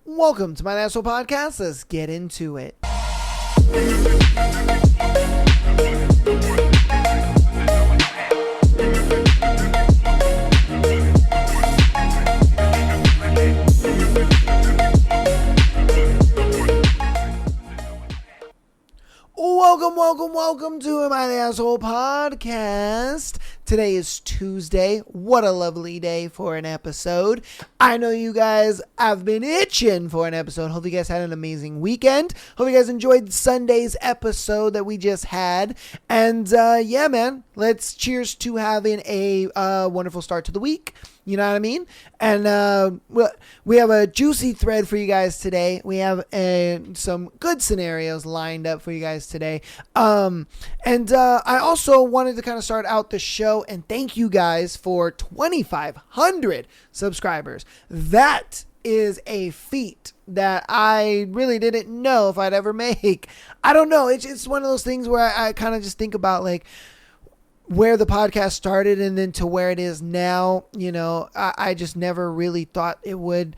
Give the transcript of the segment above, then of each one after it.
Welcome to my Asshole Podcast. Let's get into it. Welcome to my Asshole Podcast. Today is Tuesday. What a lovely day for an episode. I know you guys have been itching for an episode. Hope you guys had an amazing weekend. Hope you guys enjoyed Sunday's episode that we just had. And yeah, man, let's cheers to having a wonderful start to the week. You know what I mean? And we have a juicy thread for you guys today. We have some good scenarios lined up for you guys today. I also wanted to kind of start out the show and thank you guys for 2,500 subscribers. That is a feat that I really didn't know if I'd ever make. I don't know. It's one of those things where I kind of just think about like where the podcast started and then to where it is now. You know, I just never really thought it would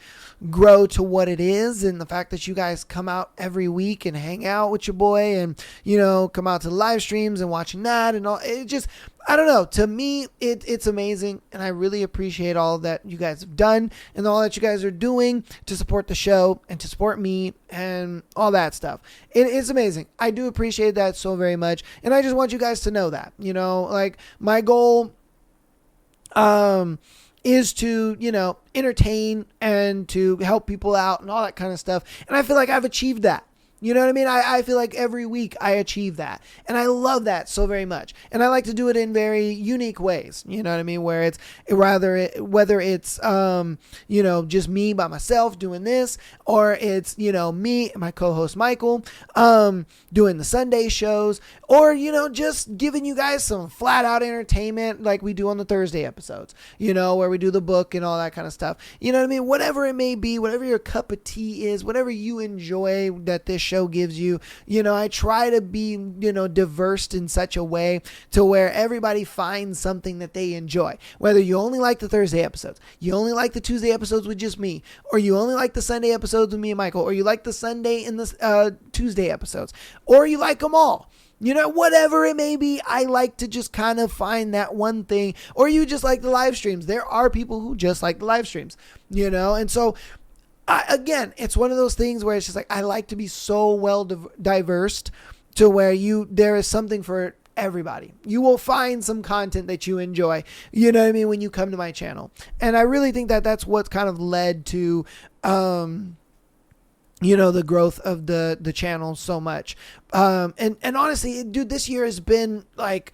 grow to what it is. And the fact that you guys come out every week and hang out with your boy and, you know, come out to the live streams and watching that and all, it just, I don't know. To me, it's amazing. And I really appreciate all that you guys have done and all that you guys are doing to support the show and to support me and all that stuff. It's amazing. I do appreciate that so very much. And I just want you guys to know that, you know, like my goal, is to, you know, entertain and to help people out and all that kind of stuff. And I feel like I've achieved that. You know what I mean? I feel like every week I achieve that. And I love that so very much. And I like to do it in very unique ways. You know what I mean? Where it's whether it's, you know, just me by myself doing this, or it's, you know, me and my co-host Michael, doing the Sunday shows, or, you know, just giving you guys some flat out entertainment like we do on the Thursday episodes, you know, where we do the book and all that kind of stuff. You know what I mean? Whatever it may be, whatever your cup of tea is, whatever you enjoy that this show gives you, you know, I try to be, you know, diverse in such a way to where everybody finds something that they enjoy. Whether you only like the Thursday episodes, you only like the Tuesday episodes with just me, or you only like the Sunday episodes with me and Michael, or you like the Sunday and the Tuesday episodes, or you like them all. You know, whatever it may be, I like to just kind of find that one thing, or you just like the live streams. There are people who just like the live streams, you know, and so again, it's one of those things where it's just like I like to be so well diverse to where there is something for everybody. You will find some content that you enjoy, you know what I mean, when you come to my channel. And I really think that that's what's kind of led to you know, the growth of the channel so much. And honestly, dude, this year has been like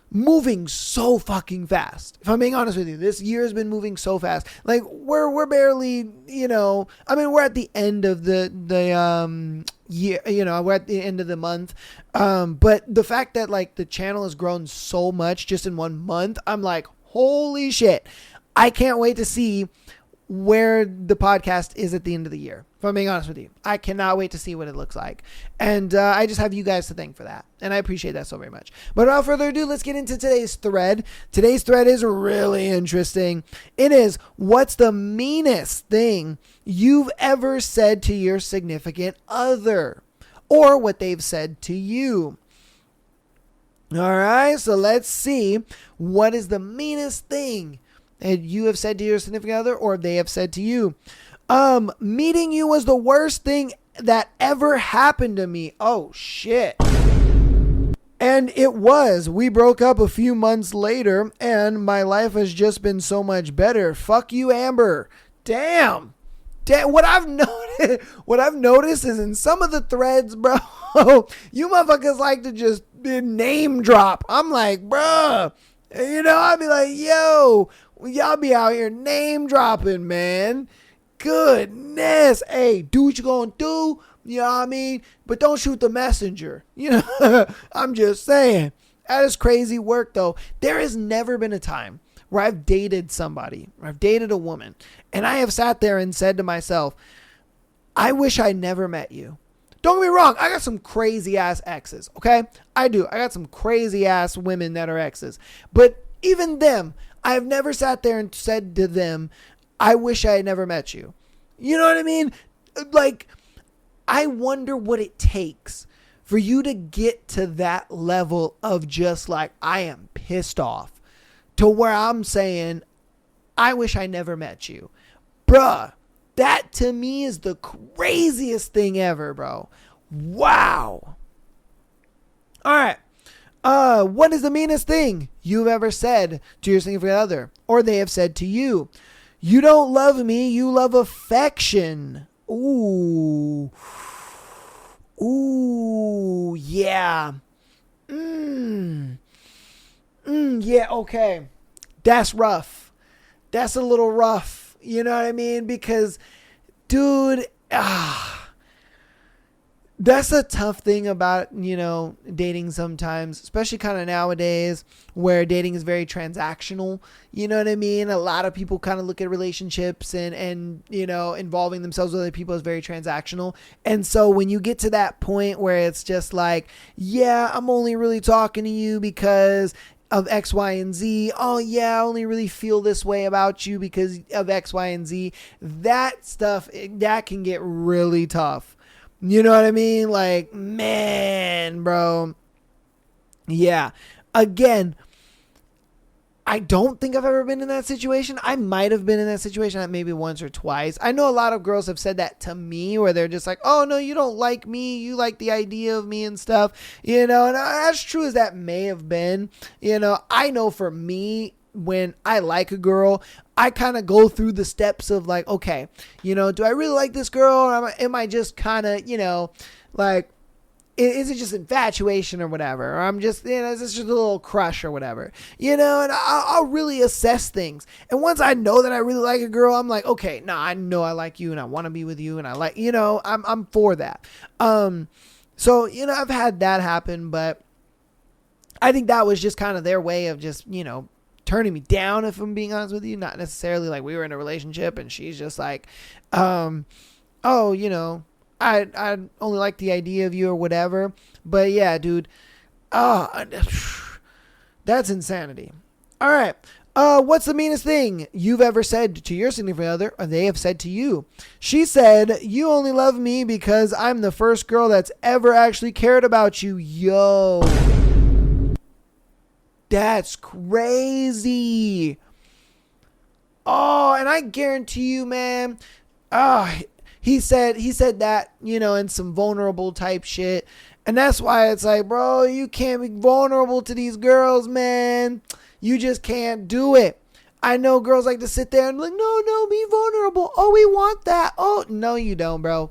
moving so fucking fast. If I'm being honest with you, this year has been moving so fast. Like we're barely, you know, I mean, we're at the end of the year, you know, we're at the end of the month. But the fact that like the channel has grown so much just in 1 month, I'm like, holy shit. I can't wait to see where the podcast is at the end of the year. If I'm being honest with you, I cannot wait to see what it looks like. And I just have you guys to thank for that. And I appreciate that so very much. But without further ado, let's get into today's thread. Today's thread is really interesting. It is, what's the meanest thing you've ever said to your significant other? Or what they've said to you. All right, so let's see. What is the meanest thing that you have said to your significant other, or they have said to you? Meeting you was the worst thing that ever happened to me. Oh shit. And it was. We broke up a few months later and my life has just been so much better. Fuck you, Amber. Damn. What I've noticed is in some of the threads, bro, you motherfuckers like to just name drop. I'm like, bruh, you know, I'd be like, yo, y'all be out here name dropping, man. Goodness. Hey, do what you gonna do. You know what I mean? But don't shoot the messenger. You know, I'm just saying. That is crazy work, though. There has never been a time where I've dated somebody, or I've dated a woman, and I have sat there and said to myself, I wish I never met you. Don't get me wrong. I got some crazy ass exes. Okay. I do. I got some crazy ass women that are exes, but even them, I've never sat there and said to them, I wish I had never met you. You know what I mean? like, I wonder what it takes for you to get to that level of just like, I am pissed off, to where I'm saying, I wish I never met you. Bruh, that to me is the craziest thing ever, bro. Wow. All right. What is the meanest thing you've ever said to your significant other, or they have said to you? You don't love me, you love affection. Ooh. Ooh, yeah. Yeah, okay. That's rough. That's a little rough. You know what I mean? Because, dude, that's a tough thing about, dating sometimes, especially kind of nowadays where dating is very transactional. You know what I mean? A lot of people kind of look at relationships and involving themselves with other people as very transactional. And so when you get to that point where it's just like, yeah, I'm only really talking to you because of X, Y, and Z. Oh yeah, I only really feel this way about you because of X, Y, and Z. That stuff, that can get really tough. You know what I mean? Like, man, bro. Yeah. Again, I don't think I've ever been in that situation. I might have been in that situation maybe once or twice. I know a lot of girls have said that to me where they're just like, oh, no, you don't like me. You like the idea of me and stuff. And as true as that may have been, I know for me, when I like a girl, I kind of go through the steps of like, okay, do I really like this girl? Or am I just kind of, like, is it just infatuation or whatever? Or I'm just, is this just a little crush or whatever? And I'll really assess things. And once I know that I really like a girl, I'm like, okay, no, I know I like you and I want to be with you and I like, I'm for that. So, I've had that happen, but I think that was just kind of their way of just, turning me down, if I'm being honest with you. Not necessarily like we were in a relationship and she's just like, I only like the idea of you or whatever. But yeah, dude, that's insanity. All right. What's the meanest thing you've ever said to your significant other, or they have said to you? She said, you only love me because I'm the first girl that's ever actually cared about you. Yo. That's crazy. Oh, and I guarantee you, man. He said that, in some vulnerable type shit. And that's why it's like, bro, you can't be vulnerable to these girls, man. You just can't do it. I know girls like to sit there and be like, no, be vulnerable. Oh, we want that. Oh, no, you don't, bro.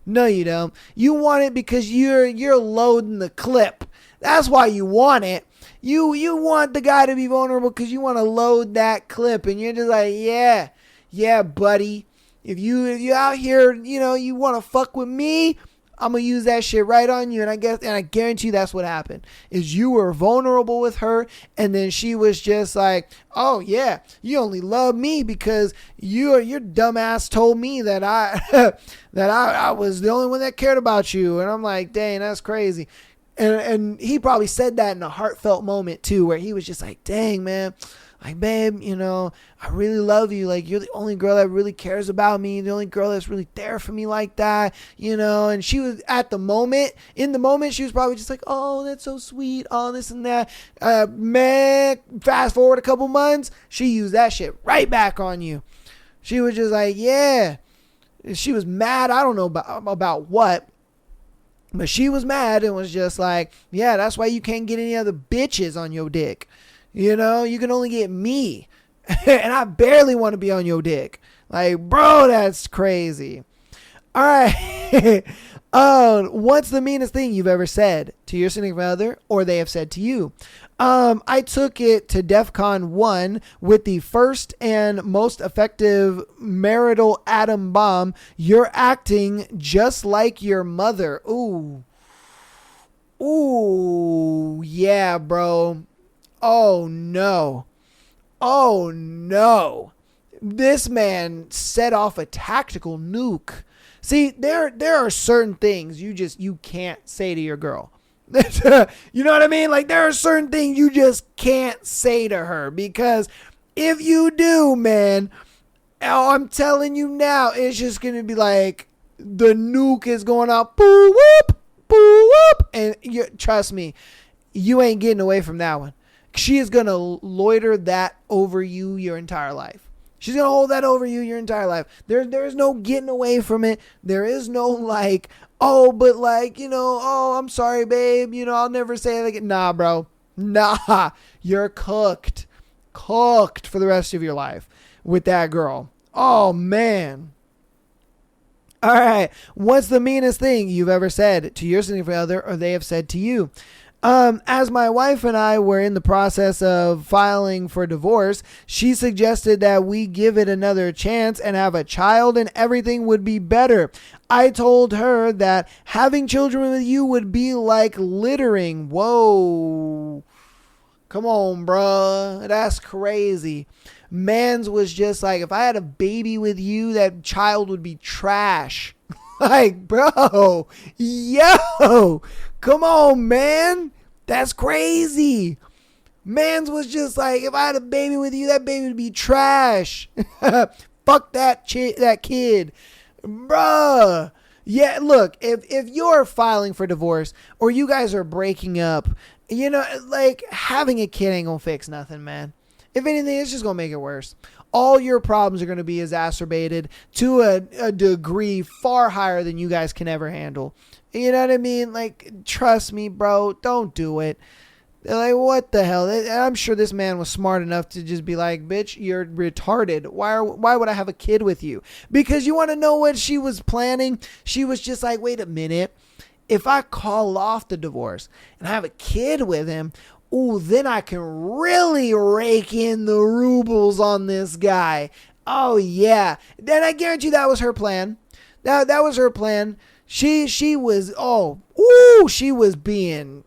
No, you don't. You want it because you're loading the clip. That's why you want it. You want the guy to be vulnerable because you want to load that clip, and you're just like, yeah, buddy. If you out here, you want to fuck with me, I'm gonna use that shit right on you. And I guarantee you that's what happened. Is you were vulnerable with her, and then she was just like, oh yeah, you only love me because your dumbass told me that I was the only one that cared about you. And I'm like, dang, that's crazy. And he probably said that in a heartfelt moment too, where he was just like, dang, man, like, babe, I really love you. Like, you're the only girl that really cares about me. The only girl that's really there for me like that, and she was in the moment, she was probably just like, oh, that's so sweet. Oh, this and that. Man, fast forward a couple months, she used that shit right back on you. She was just like, yeah, she was mad. I don't know about what. But she was mad and was just like, yeah, that's why you can't get any other bitches on your dick. You can only get me. And I barely want to be on your dick. Like, bro, that's crazy. All right. What's the meanest thing you've ever said to your significant other, or they have said to you? I took it to DEFCON 1 with the first and most effective marital atom bomb. You're acting just like your mother. Ooh, yeah, bro. Oh no. This man set off a tactical nuke. See, there are certain things you can't say to your girl. You know what I mean? Like, there are certain things you just can't say to her, because if you do, man, I'm telling you now, it's just going to be like The nuke is going out. Boo whoop, boo whoop. And trust me, you ain't getting away from that one. She is going to loiter that over you your entire life. She's going to hold that over you your entire life. There's no getting away from it. There is no like, oh, but like, oh, I'm sorry, babe. I'll never say it again. Nah, bro. Nah. You're cooked. Cooked for the rest of your life with that girl. Oh, man. All right. What's the meanest thing you've ever said to your significant other or they have said to you? As my wife and I were in the process of filing for divorce, she suggested that we give it another chance and have a child and everything would be better. I told her that having children with you would be like littering. Whoa. Come on, bruh. That's crazy. Mans was just like, if I had a baby with you, that child would be trash. Like, bro, yo, come on, man. That's crazy. Mans was just like, if I had a baby with you, that baby would be trash. Fuck that kid. Bruh. Yeah, look, if you're filing for divorce or you guys are breaking up, like having a kid ain't gonna fix nothing, man. If anything, it's just going to make it worse. All your problems are going to be exacerbated to a degree far higher than you guys can ever handle. You know what I mean? Like, trust me, bro. Don't do it. Like, what the hell? I'm sure this man was smart enough to just be like, bitch, you're retarded. Why would I have a kid with you? Because you want to know what she was planning? She was just like, wait a minute. If I call off the divorce and have a kid with him, ooh, then I can really rake in the rubles on this guy. Oh, yeah. Then I guarantee that was her plan. That was her plan. She was being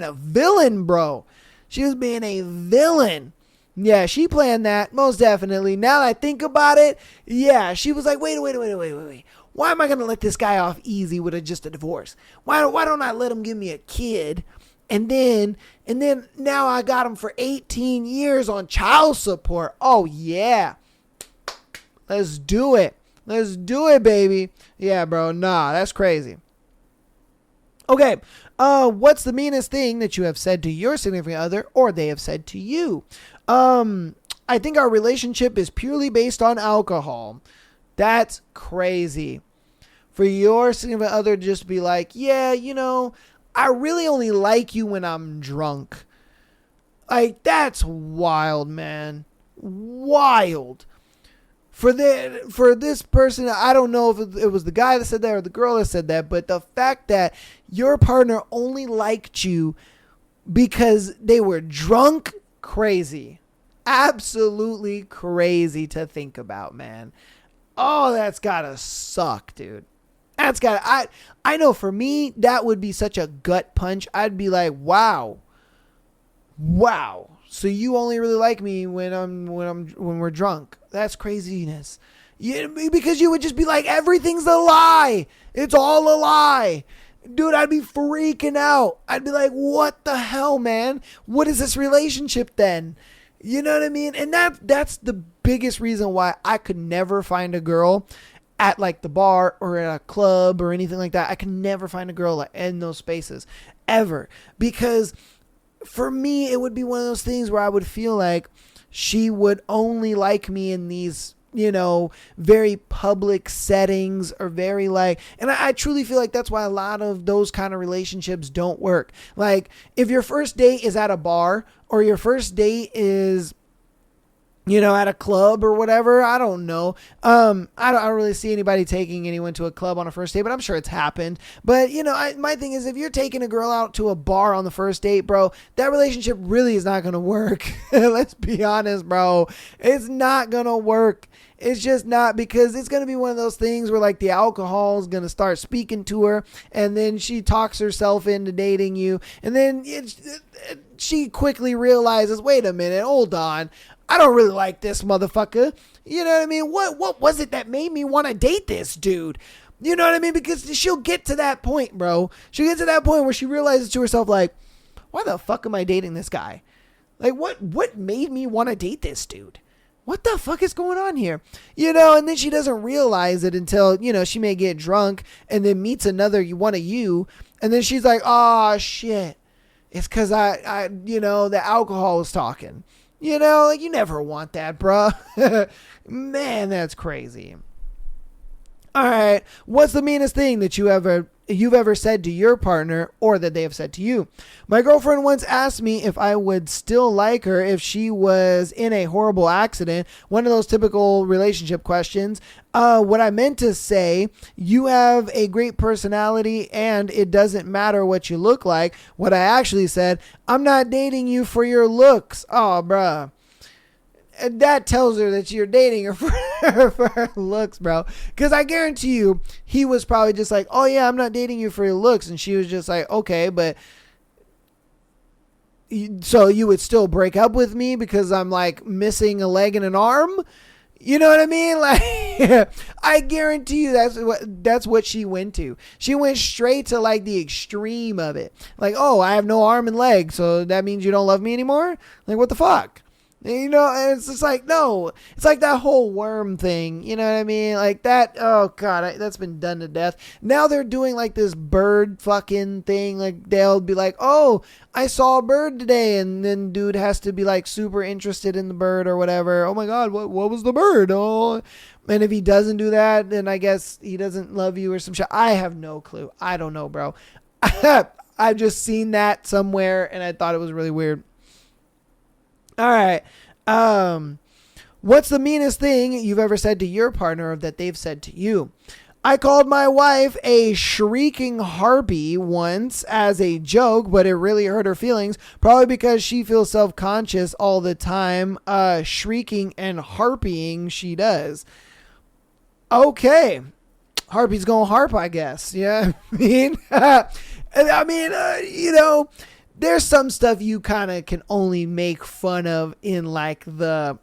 a villain, bro. She was being a villain. Yeah, she planned that, most definitely. Now that I think about it, yeah, she was like, wait. Why am I going to let this guy off easy with just a divorce? Why don't I let him give me a kid? And then now I got him for 18 years on child support. Oh, yeah. Let's do it. Let's do it, baby. Yeah, bro. Nah, that's crazy. Okay. What's the meanest thing that you have said to your significant other or they have said to you? I think our relationship is purely based on alcohol. That's crazy. For your significant other to just be like, yeah, I really only like you when I'm drunk. Like, that's wild, man. Wild. For this person, I don't know if it was the guy that said that or the girl that said that, but the fact that your partner only liked you because they were drunk, crazy. Absolutely crazy to think about, man. Oh, that's gotta suck, dude. I know for me, that would be such a gut punch. I'd be like, wow. So you only really like me when we're drunk. That's craziness. Yeah, because you would just be like, everything's a lie. It's all a lie. Dude, I'd be freaking out. I'd be like, what the hell, man? What is this relationship then? You know what I mean? And that's the biggest reason why I could never find a girl at like the bar or at a club or anything like that. I could never find a girl in those spaces ever, because for me, it would be one of those things where I would feel like she would only like me in these, very public settings or very like, and I truly feel like that's why a lot of those kind of relationships don't work. Like if your first date is at a bar or your first date is, at a club or whatever. I don't know. I don't really see anybody taking anyone to a club on a first date, but I'm sure it's happened. But, my thing is, if you're taking a girl out to a bar on the first date, bro, that relationship really is not going to work. Let's be honest, bro. It's not going to work. It's just not, because it's going to be one of those things where like the alcohol is going to start speaking to her, and then she talks herself into dating you. And then she quickly realizes, wait a minute, hold on. I don't really like this motherfucker. You know what I mean? What was it that made me want to date this dude? You know what I mean? Because she'll get to that point, bro. She'll get to that point where she realizes to herself, like, why the fuck am I dating this guy? Like, what made me want to date this dude? what the fuck is going on here? And then she doesn't realize it until, she may get drunk and then meets another one of you. And then she's like, oh shit. It's cause I the alcohol was talking, like you never want that, bruh. Man, that's crazy. All right. What's the meanest thing that you've ever said to your partner or that they have said to you? My girlfriend once asked me if I would still like her if she was in a horrible accident. One of those typical relationship questions. What I meant to say, you have a great personality and it doesn't matter what you look like. What I actually said, I'm not dating you for your looks. Oh, bruh. And that tells her that you're dating her for her looks, bro. Because I guarantee you, he was probably just like, oh, yeah, I'm not dating you for your looks. And she was just like, okay, but so you would still break up with me because I'm like missing a leg and an arm? You know what I mean? Like, I guarantee you that's what she went to. She went straight to like the extreme of it. Like, oh, I have no arm and leg, so that means you don't love me anymore? Like, what the fuck? And it's just like, no, it's like that whole worm thing. You know what I mean? Like that. Oh God, that's been done to death. Now they're doing like this bird fucking thing. Like they'll be like, oh, I saw a bird today. And then dude has to be like super interested in the bird or whatever. Oh my God, what was the bird? Oh, and if he doesn't do that, then I guess he doesn't love you or some shit. I have no clue. I don't know, bro. I've just seen that somewhere and I thought it was really weird. All right. What's the meanest thing you've ever said to your partner or that they've said to you? I called my wife a shrieking harpy once as a joke, but it really hurt her feelings, probably because she feels self-conscious all the time, shrieking and harpying she does. Okay. Harpy's gonna harp, I guess. Yeah. There's some stuff you kind of can only make fun of in like the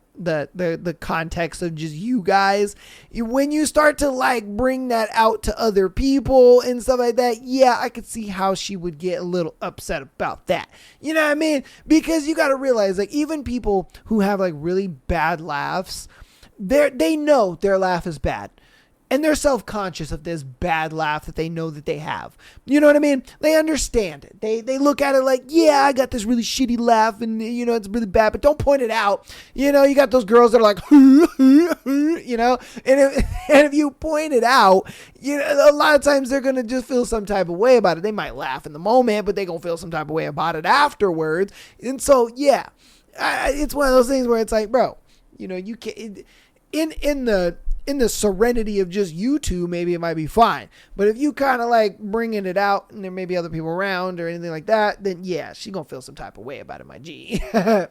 context of just you guys. When you start to like bring that out to other people and stuff like that, yeah, I could see how she would get a little upset about that. You know what I mean? Because you got to realize like even people who have like really bad laughs, they know their laugh is bad. And they're self-conscious of this bad laugh that they know that they have. You know what I mean? They understand it. They look at it like, yeah, I got this really shitty laugh and, it's really bad, but don't point it out. You got those girls that are like, and if you point it out, a lot of times they're going to just feel some type of way about it. They might laugh in the moment, but they're going to feel some type of way about it afterwards. And so, yeah, it's one of those things where it's like, bro, you can't, in the serenity of just you two, maybe it might be fine. But if you kind of like bringing it out and there may be other people around or anything like that, then yeah, she's going to feel some type of way about it, my G. All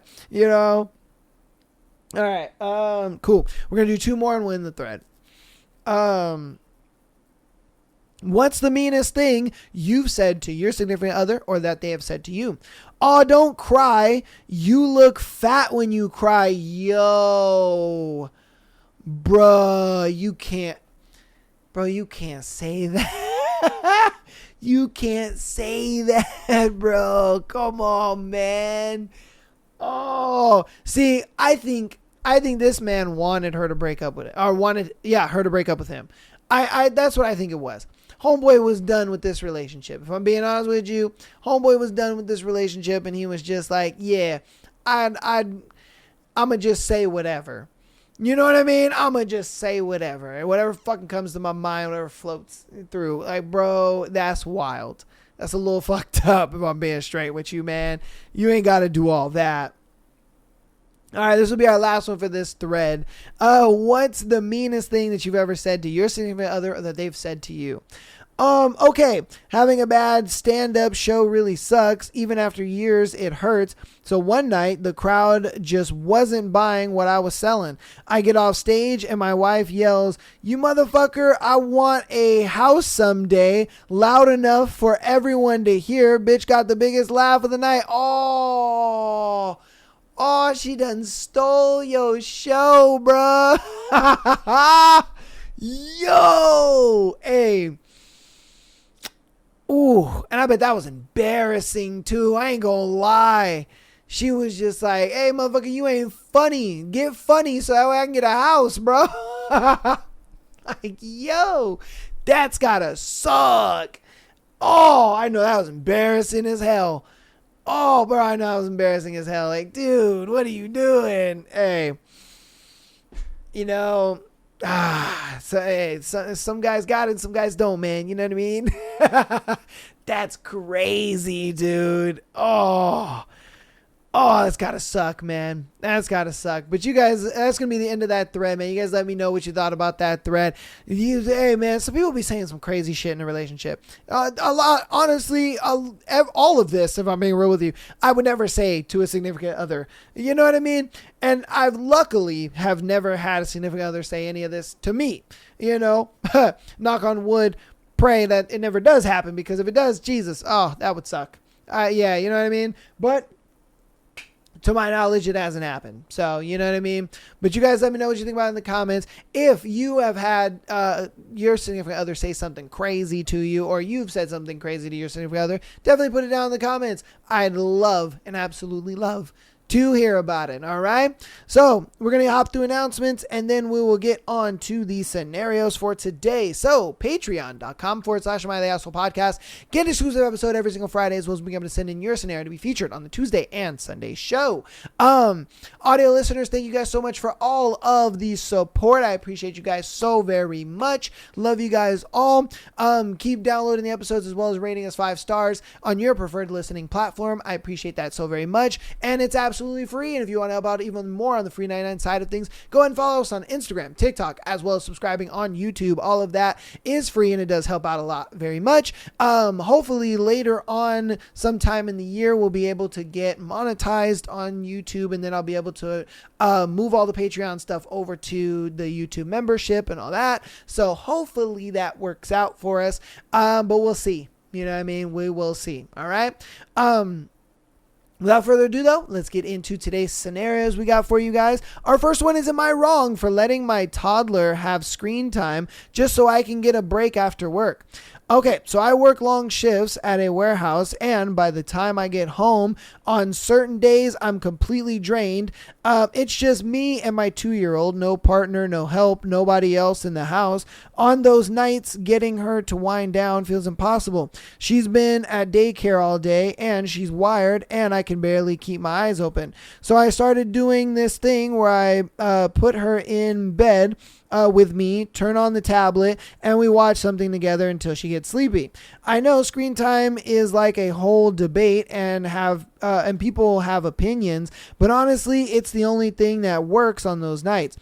right. Cool. We're going to do two more and win the thread. What's the meanest thing you've said to your significant other or that they have said to you? Oh, don't cry. You look fat when you cry. Yo. Bruh, you can't say that. You can't say that, bro. Come on, man. Oh, see, I think this man wanted her to break up with it, or her to break up with him. That's what I think it was. Homeboy was done with this relationship. If I'm being honest with you, homeboy was done with this relationship, and he was just like, yeah, I'ma just say whatever. You know what I mean? I'm going to just say whatever. Whatever fucking comes to my mind, whatever floats through. Like, bro, that's wild. That's a little fucked up if I'm being straight with you, man. You ain't got to do all that. All right, this will be our last one for this thread. What's the meanest thing that you've ever said to your significant other or that they've said to you? Okay, having a bad stand-up show really sucks. Even after years, it hurts. So one night, the crowd just wasn't buying what I was selling. I get off stage and my wife yells, "You motherfucker, I want a house someday," loud enough for everyone to hear. Bitch got the biggest laugh of the night. Oh, she done stole your show, bruh. Yo, hey. Ooh, and I bet that was embarrassing too. I ain't gonna lie. She was just like, hey, motherfucker, you ain't funny. Get funny so that way I can get a house, bro. Like, yo, that's gotta suck. Oh, I know that was embarrassing as hell. Oh, bro, I know that was embarrassing as hell. Like, dude, what are you doing? Hey, you know, some guys got it, some guys don't, man. You know what I mean? That's crazy, dude. Oh, that's gotta suck, man. That's gotta suck. But you guys, that's gonna be the end of that thread, man. You guys let me know what you thought about that thread. Hey, man, some people be saying some crazy shit in a relationship. A lot, honestly, all of this, if I'm being real with you, I would never say to a significant other. You know what I mean? And I've luckily have never had a significant other say any of this to me. You know, knock on wood, pray that it never does happen, because if it does, Jesus, oh, that would suck. Yeah, you know what I mean? But to my knowledge, it hasn't happened. So, you know what I mean? But you guys let me know what you think about it in the comments. If you have had your significant other say something crazy to you, or you've said something crazy to your significant other, definitely put it down in the comments. I'd love and absolutely love to hear about it. All right. So we're going to hop through announcements, and then we will get on to the scenarios for today. So patreon.com/MyTheAsshole Podcast. Get an exclusive episode every single Friday, as well as being able to send in your scenario to be featured on the Tuesday and Sunday show. Audio listeners, thank you guys so much for all of the support. I appreciate you guys so very much. Love you guys all. Keep downloading the episodes, as well as rating us 5 stars on your preferred listening platform. I appreciate that so very much. And it's absolutely free. And if you want to help out even more on the free 99 side of things, go ahead and follow us on Instagram, TikTok, as well as subscribing on YouTube. All of that is free, and it does help out a lot very much. Hopefully later on sometime in the year, we'll be able to get monetized on YouTube, and then I'll be able to move all the Patreon stuff over to the YouTube membership and all that. So hopefully that works out for us. But we'll see. You know what I mean? We will see. All right. Without further ado, though, let's get into today's scenarios we got for you guys. Our first one is, am I wrong for letting my toddler have screen time just so I can get a break after work? Okay, so I work long shifts at a warehouse, and by the time I get home, on certain days, I'm completely drained. It's just me and my 2-year-old, no partner, no help, nobody else in the house. On those nights, getting her to wind down feels impossible. She's been at daycare all day, and she's wired, and I can barely keep my eyes open. So I started doing this thing where I put her in bed with me, turn on the tablet, and we watch something together until she gets sleepy. I know screen time is like a whole debate, and people have opinions, but honestly, it's the only thing that works on those nights.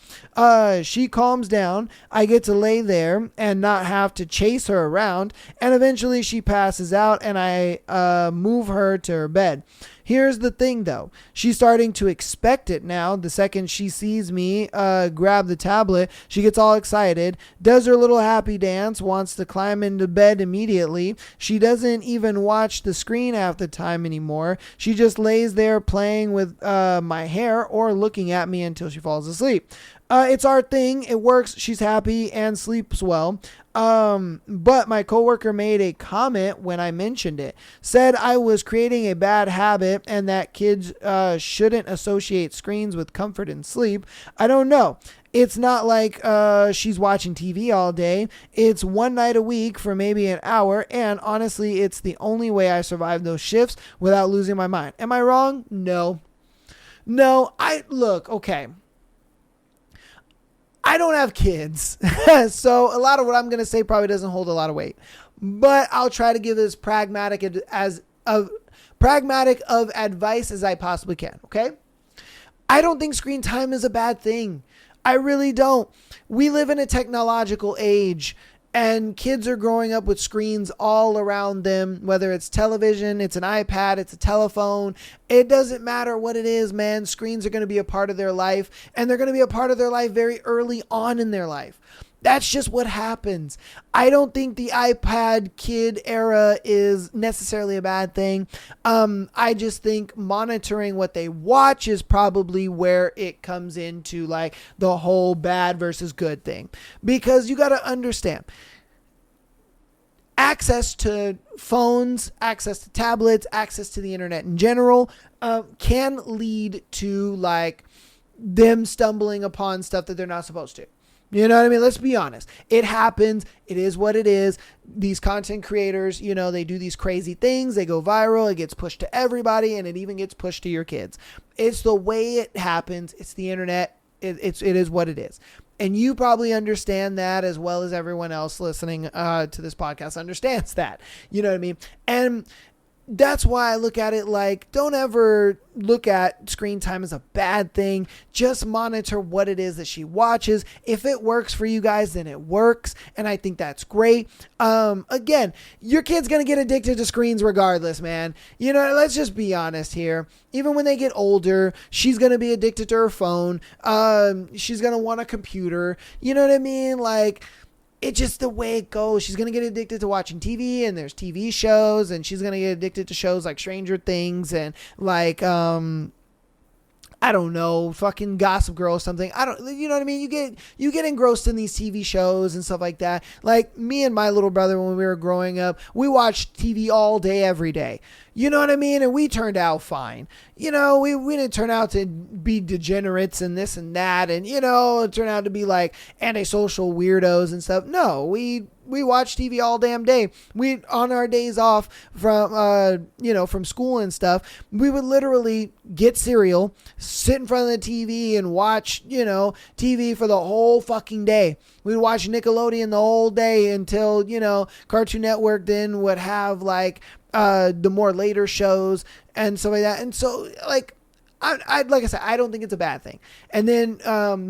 She calms down, I get to lay there and not have to chase her around, and eventually she passes out, and I move her to her bed. Here's the thing, though. She's starting to expect it now. The second she sees me grab the tablet, she gets all excited, does her little happy dance, wants to climb into bed immediately. She doesn't even watch the screen half the time anymore. She just lays there playing with my hair or looking at me until she falls asleep. It's our thing. It works. She's happy and sleeps well. But my coworker made a comment when I mentioned it, said I was creating a bad habit and that kids shouldn't associate screens with comfort and sleep. I don't know. It's not like she's watching TV all day. It's one night a week for maybe an hour, and honestly, it's the only way I survive those shifts without losing my mind. Am I wrong? No. Okay. I don't have kids, so a lot of what I'm going to say probably doesn't hold a lot of weight, but I'll try to give as pragmatic of advice as I possibly can. Okay. I don't think screen time is a bad thing. I really don't. We live in a technological age, and kids are growing up with screens all around them, whether it's television, it's an iPad, it's a telephone. It doesn't matter what it is, man. Screens are going to be a part of their life, and they're going to be a part of their life very early on in their life. That's just what happens. I don't think the iPad kid era is necessarily a bad thing. I just think monitoring what they watch is probably where it comes into like the whole bad versus good thing. Because you got to understand, access to phones, access to tablets, access to the internet in general, can lead to like them stumbling upon stuff that they're not supposed to. You know what I mean? Let's be honest. It happens. It is what it is. These content creators, you know, they do these crazy things. They go viral. It gets pushed to everybody, and it even gets pushed to your kids. It's the way it happens. It's the internet. It is what it is. And you probably understand that as well as everyone else listening to this podcast understands that. You know what I mean? And that's why I look at it like, don't ever look at screen time as a bad thing. Just monitor what it is that she watches. If it works for you guys, then it works. And I think that's great. Again, your kid's going to get addicted to screens regardless, man. You know, let's just be honest here. Even when they get older, she's going to be addicted to her phone. She's going to want a computer. You know what I mean? Like, it's just the way it goes. She's going to get addicted to watching TV, and there's TV shows, and she's going to get addicted to shows like Stranger Things and like, I don't know, fucking Gossip Girl or something. You know what I mean? You get engrossed in these TV shows and stuff like that. Like me and my little brother, when we were growing up, we watched TV all day, every day. You know what I mean? And we turned out fine. You know, we didn't turn out to be degenerates and this and that. And, you know, it turned out to be like antisocial weirdos and stuff. No, we watch TV all damn day. We, on our days off from, from school and stuff, we would literally get cereal, sit in front of the TV and watch, TV for the whole fucking day. We'd watch Nickelodeon the whole day until, Cartoon Network then would have like, the more later shows and stuff like that. And so like I said, I don't think it's a bad thing. And then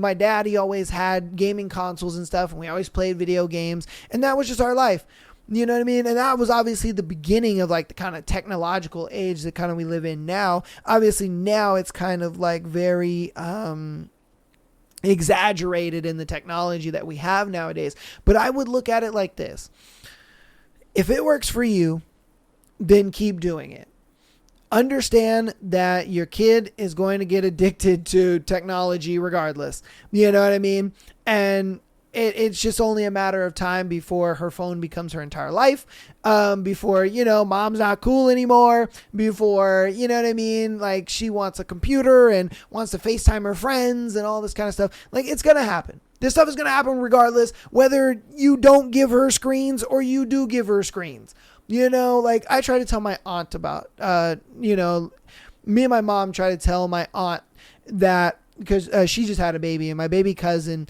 my dad, he always had gaming consoles and stuff, and we always played video games, and that was just our life. You know what I mean? And that was obviously the beginning of like the kind of technological age that kind of we live in now. Obviously now it's kind of like very exaggerated in the technology that we have nowadays. But I would look at it like this. If it works for you, then keep doing it. Understand that your kid is going to get addicted to technology regardless. You know what I mean? And it's just only a matter of time before her phone becomes her entire life. Before, mom's not cool anymore. Before, you know what I mean? Like she wants a computer and wants to FaceTime her friends and all this kind of stuff. Like it's going to happen. This stuff is going to happen regardless, whether you don't give her screens or you do give her screens. Like I try to tell my aunt about, me and my mom try to tell my aunt that because she just had a baby, and my baby cousin,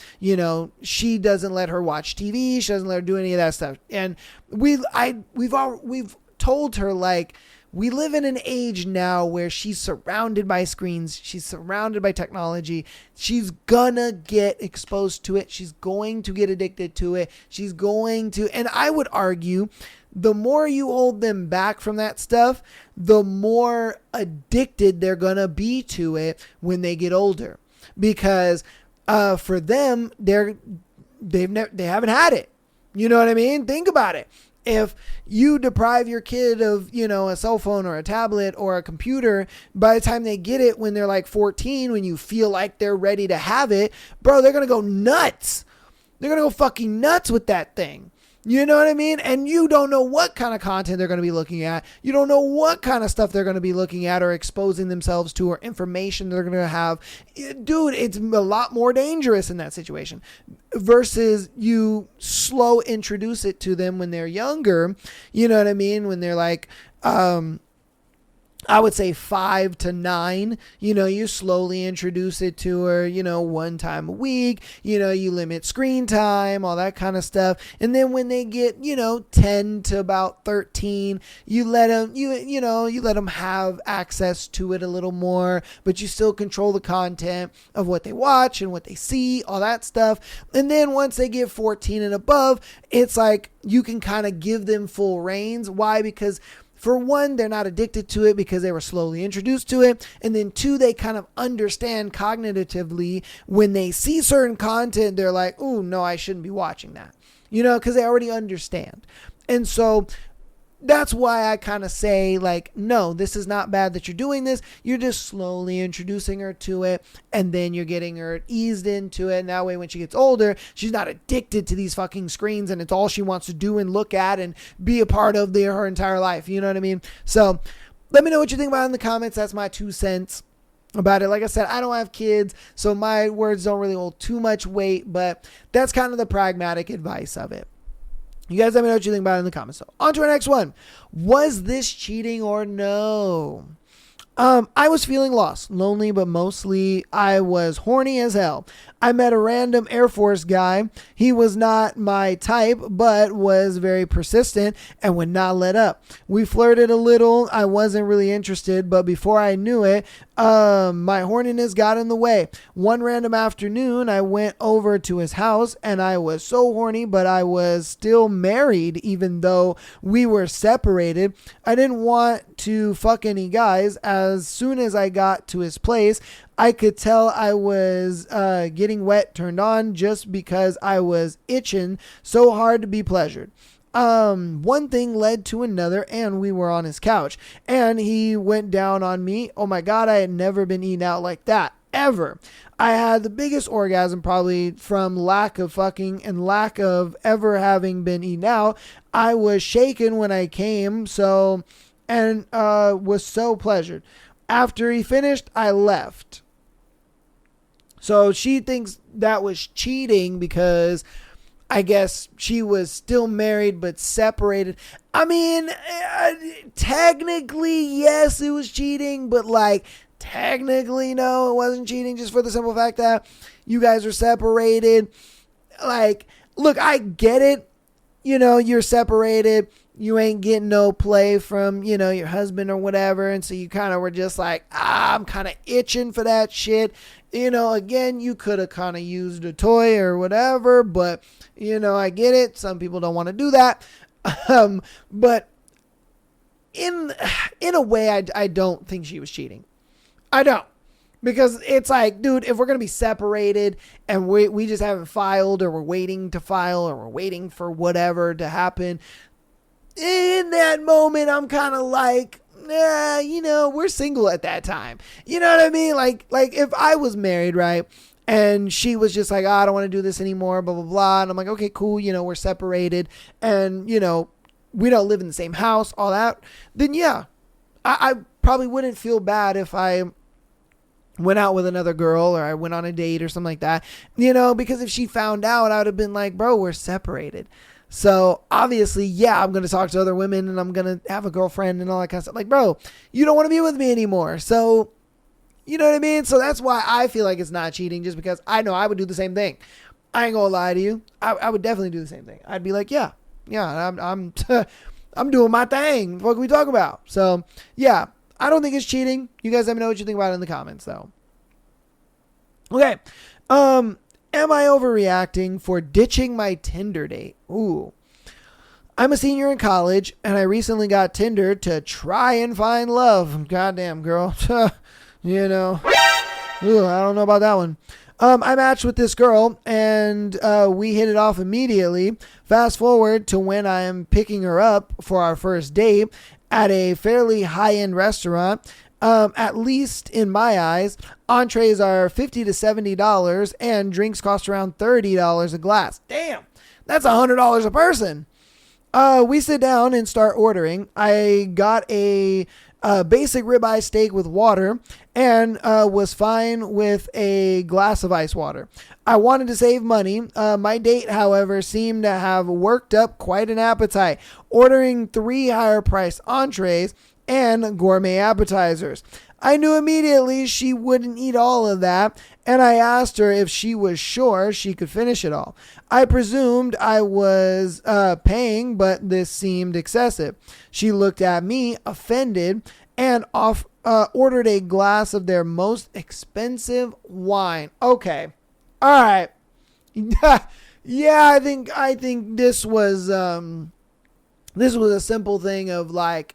she doesn't let her watch TV. She doesn't let her do any of that stuff. And we've told her, like, we live in an age now where she's surrounded by screens. She's surrounded by technology. She's gonna get exposed to it. She's going to get addicted to it. She's going to, and I would argue, the more you hold them back from that stuff, the more addicted they're going to be to it when they get older. Because for them, they haven't had it. You know what I mean? Think about it. If you deprive your kid of, a cell phone or a tablet or a computer, by the time they get it when they're like 14, when you feel like they're ready to have it, bro, they're going to go nuts. They're going to go fucking nuts with that thing. You know what I mean? And you don't know what kind of content they're going to be looking at. You don't know what kind of stuff they're going to be looking at or exposing themselves to or information they're going to have. Dude, it's a lot more dangerous in that situation versus you slow introduce it to them when they're younger. You know what I mean? When they're like, I would say 5 to 9, you slowly introduce it to her, one time a week, you limit screen time, all that kind of stuff. And then when they get, 10 to about 13, you let them have access to it a little more, but you still control the content of what they watch and what they see, all that stuff. And then once they get 14 and above, it's like you can kind of give them full reins. Why? Because for one, they're not addicted to it because they were slowly introduced to it. And then two, they kind of understand cognitively when they see certain content, they're like, oh, no, I shouldn't be watching that, because they already understand. And so that's why I kind of say, like, no, this is not bad that you're doing this. You're just slowly introducing her to it, and then you're getting her eased into it. And that way, when she gets older, she's not addicted to these fucking screens, and it's all she wants to do and look at and be a part of her entire life. You know what I mean? So let me know what you think about it in the comments. That's my 2 cents about it. Like I said, I don't have kids, so my words don't really hold too much weight, but that's kind of the pragmatic advice of it. You guys let me know what you think about it in the comments. So on to our next one. Was this cheating or no? I was feeling lost, lonely, but mostly I was horny as hell. I met a random Air Force guy. He was not my type, but was very persistent and would not let up. We flirted a little. I wasn't really interested, but before I knew it, my horniness got in the way. One random afternoon, I went over to his house and I was so horny, but I was still married even though we were separated. I didn't want to fuck any guys. As soon as I got to his place, I could tell I was getting wet, turned on, just because I was itching so hard to be pleasured. One thing led to another, and we were on his couch, and he went down on me. Oh my God, I had never been eaten out like that, ever. I had the biggest orgasm probably from lack of fucking and lack of ever having been eaten out. I was shaken when I came, and was so pleasured. After he finished, I left. So she thinks that was cheating because I guess she was still married but separated. I mean, technically, yes, it was cheating, but like, technically, no, it wasn't cheating, just for the simple fact that you guys are separated. Like, look, I get it. You know, you're separated. You ain't getting no play from, your husband or whatever. And so you kind of were just like, I'm kind of itching for that shit. Again, you could have kind of used a toy or whatever, but, I get it. Some people don't want to do that. But in a way, I don't think she was cheating. I don't. Because it's like, dude, if we're going to be separated and we just haven't filed, or we're waiting to file, or we're waiting for whatever to happen, in that moment, I'm kind of like, we're single at that time. You know what I mean? Like if I was married, right? And she was just like, I don't want to do this anymore, blah, blah, blah. And I'm like, okay, cool. We're separated and, we don't live in the same house, all that. Then yeah, I probably wouldn't feel bad if I went out with another girl or I went on a date or something like that, because if she found out, I would have been like, bro, we're separated. So obviously, yeah, I'm going to talk to other women and I'm going to have a girlfriend and all that kind of stuff. Like, bro, you don't want to be with me anymore. So, you know what I mean? So that's why I feel like it's not cheating, just because I know I would do the same thing. I ain't going to lie to you. I would definitely do the same thing. I'd be like, yeah, I'm I'm doing my thing. What can we talk about? So yeah, I don't think it's cheating. You guys let me know what you think about it in the comments though. Okay. Am I overreacting for ditching my Tinder date? Ooh. I'm a senior in college, and I recently got Tinder to try and find love. Goddamn, girl. Ooh, I don't know about that one. I matched with this girl, and we hit it off immediately. Fast forward to when I am picking her up for our first date at a fairly high-end restaurant. At least in my eyes, entrees are $50 to $70 and drinks cost around $30 a glass. Damn, that's $100 a person. We sit down and start ordering. I got a basic ribeye steak with water and was fine with a glass of ice water. I wanted to save money. My date, however, seemed to have worked up quite an appetite, ordering 3 higher priced entrees and gourmet appetizers. I knew immediately she wouldn't eat all of that, and I asked her if she was sure she could finish it all. I presumed I was paying, but this seemed excessive. She looked at me, offended, and ordered a glass of their most expensive wine. Okay. All right. Yeah, I think this was a simple thing of like,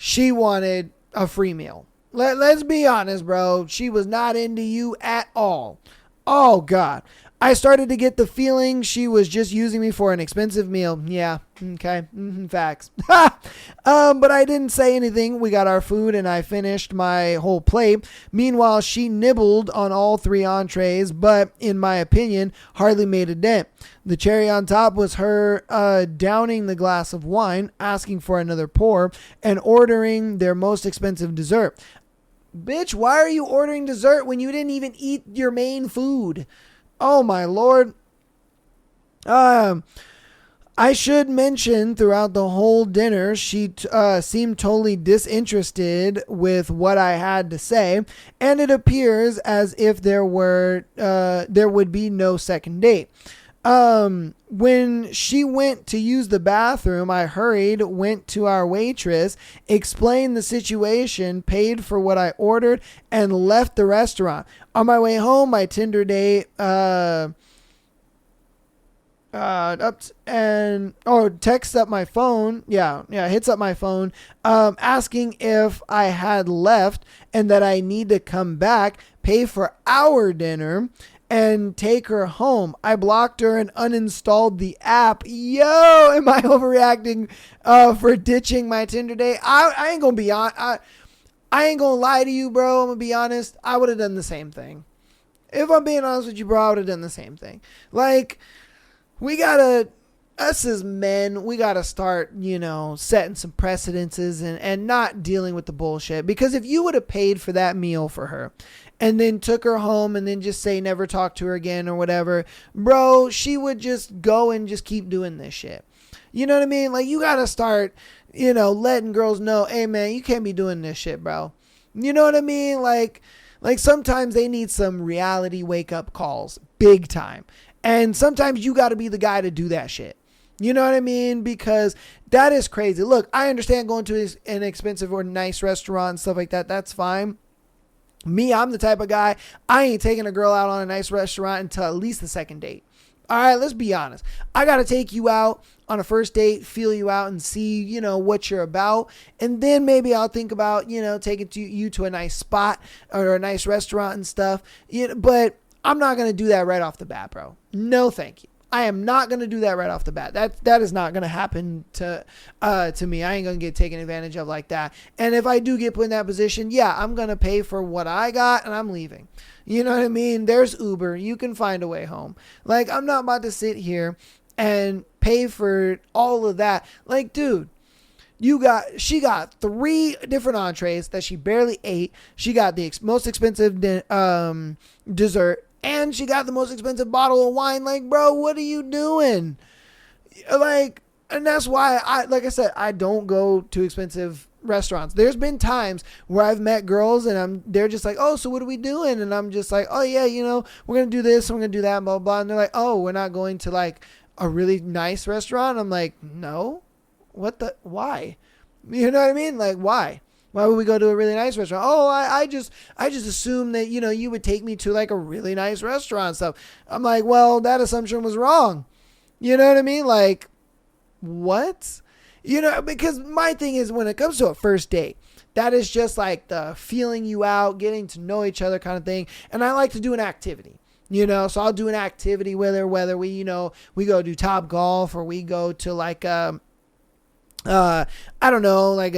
she wanted a free meal. Let's be honest, bro. She was not into you at all. Oh, God. I started to get the feeling she was just using me for an expensive meal. Yeah, okay, facts. But I didn't say anything. We got our food and I finished my whole plate. Meanwhile, she nibbled on all 3 entrees, but in my opinion, hardly made a dent. The cherry on top was her downing the glass of wine, asking for another pour, and ordering their most expensive dessert. Bitch, why are you ordering dessert when you didn't even eat your main food? Oh my Lord. I should mention throughout the whole dinner, she seemed totally disinterested with what I had to say, and it appears as if there would be no second date. When she went to use the bathroom, I hurried, went to our waitress, explained the situation, paid for what I ordered, and left the restaurant. On my way home, my Tinder date, texts up my phone. Hits up my phone, asking if I had left and that I need to come back, pay for our dinner, and take her home. I blocked her and uninstalled the app. Yo, am I overreacting for ditching my Tinder date? I ain't gonna be on. I ain't gonna lie to you, bro. I'm gonna be honest. I would have done the same thing. If I'm being honest with you, bro, I would have done the same thing. Like, us as men, we gotta start, setting some precedences and not dealing with the bullshit. Because if you would have paid for that meal for her and then took her home and then just say never talk to her again or whatever, bro, she would just go and just keep doing this shit. You know what I mean? Like, you gotta start, letting girls know, hey man, you can't be doing this shit, bro. You know what I mean? Like sometimes they need some reality wake up calls, big time. And sometimes you gotta be the guy to do that shit. You know what I mean? Because that is crazy. Look, I understand going to an expensive or nice restaurant and stuff like that. That's fine. Me, I'm the type of guy, I ain't taking a girl out on a nice restaurant until at least the second date. All right, let's be honest. I got to take you out on a first date, feel you out and see, what you're about. And then maybe I'll think about, taking you to a nice spot or a nice restaurant and stuff. But I'm not going to do that right off the bat, bro. No, thank you. I am not going to do that right off the bat. That is not going to happen to me. I ain't going to get taken advantage of like that. And if I do get put in that position, yeah, I'm going to pay for what I got and I'm leaving. You know what I mean? There's Uber. You can find a way home. Like, I'm not about to sit here and pay for all of that. Like, dude, she got 3 different entrees that she barely ate. She got the most expensive dessert. And she got the most expensive bottle of wine. Like, bro, what are you doing? Like, and that's why I don't go to expensive restaurants. There's been times where I've met girls and they're just like, oh, so what are we doing? And I'm just like, oh yeah, we're going to do this. And we're going to do that, blah, blah, blah. And they're like, oh, we're not going to like a really nice restaurant. I'm like, no, why? You know what I mean? Like, why? Why would we go to a really nice restaurant? Oh, I just assumed that, you would take me to like a really nice restaurant and stuff. I'm like, well, that assumption was wrong. You know what I mean? Like, what? Because my thing is when it comes to a first date, that is just like the feeling you out, getting to know each other kind of thing. And I like to do an activity. So I'll do an activity whether we, we go do Top Golf or we go to like, I don't know, like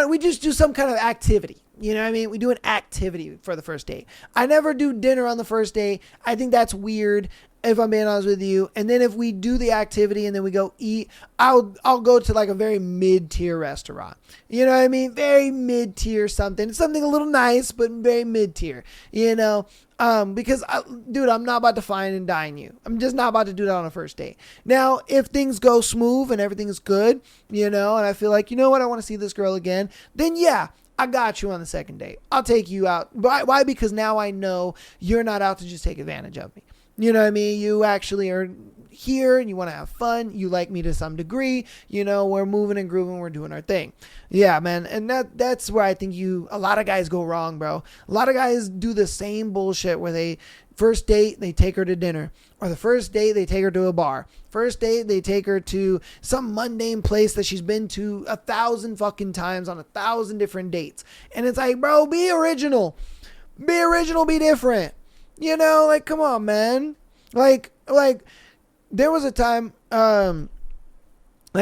we just do some kind of activity. You know what I mean? We do an activity for the first date. I never do dinner on the first date. I think that's weird, if I'm being honest with you. And then if we do the activity and then we go eat, I'll go to like a very mid-tier restaurant. You know what I mean? Very mid-tier something a little nice, but very mid-tier, because dude, I'm not about to fine and dine you. I'm just not about to do that on a first date. Now, if things go smooth and everything is good, and I feel like, I want to see this girl again, then yeah, I got you on the second date. I'll take you out. Why? Because now I know you're not out to just take advantage of me. You know what I mean? You actually are here and you want to have fun. You like me to some degree. We're moving and grooving. We're doing our thing. Yeah, man. And that's where I think a lot of guys go wrong, bro. A lot of guys do the same bullshit where first date, they take her to dinner. Or the first date, they take her to a bar. First date, they take her to some mundane place that she's been to 1,000 fucking times on 1,000 different dates. And it's like, bro, be original. Be original, be different. You know, like, come on, man. Like there was a time, like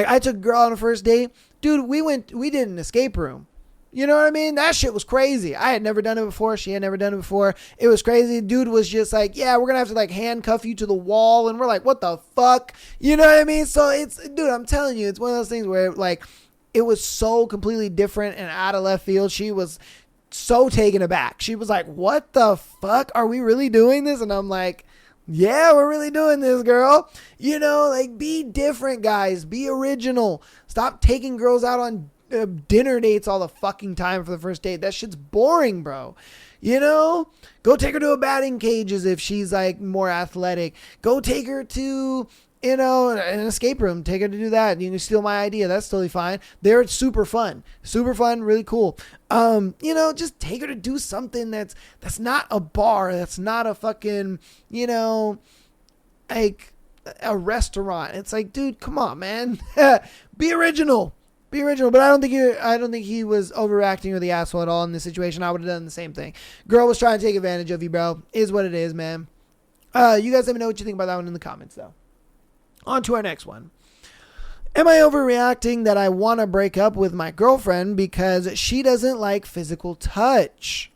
I took a girl on a first date. Dude, we did an escape room. You know what I mean? That shit was crazy. I had never done it before. She had never done it before. It was crazy. Dude was just like, yeah, we're going to have to like handcuff you to the wall. And we're like, what the fuck? You know what I mean? So dude, I'm telling you, it's one of those things where like, it was so completely different and out of left field. She was so taken aback. She was like, what the fuck? Are we really doing this? And I'm like, yeah, we're really doing this, girl. You know, like, be different, guys. Be original. Stop taking girls out on dinner dates all the fucking time for the first date. That shit's boring, bro. You know, go take her to a batting cages if she's like more athletic. Go take her to, you know, an escape room. Take her to do that. You can steal my idea. That's totally fine. They're super fun, really cool. You know, just take her to do something that's not a bar. That's not a fucking, you know, like a restaurant. It's like, dude, come on, man. Be original. Be original. But I don't think he was overacting or the asshole at all in this situation. I would have done the same thing. Girl was trying to take advantage of you, bro. Is what it is, man. You guys let me know what you think about that one in the comments, though. On to our next one. Am I overreacting that I want to break up with my girlfriend because she doesn't like physical touch?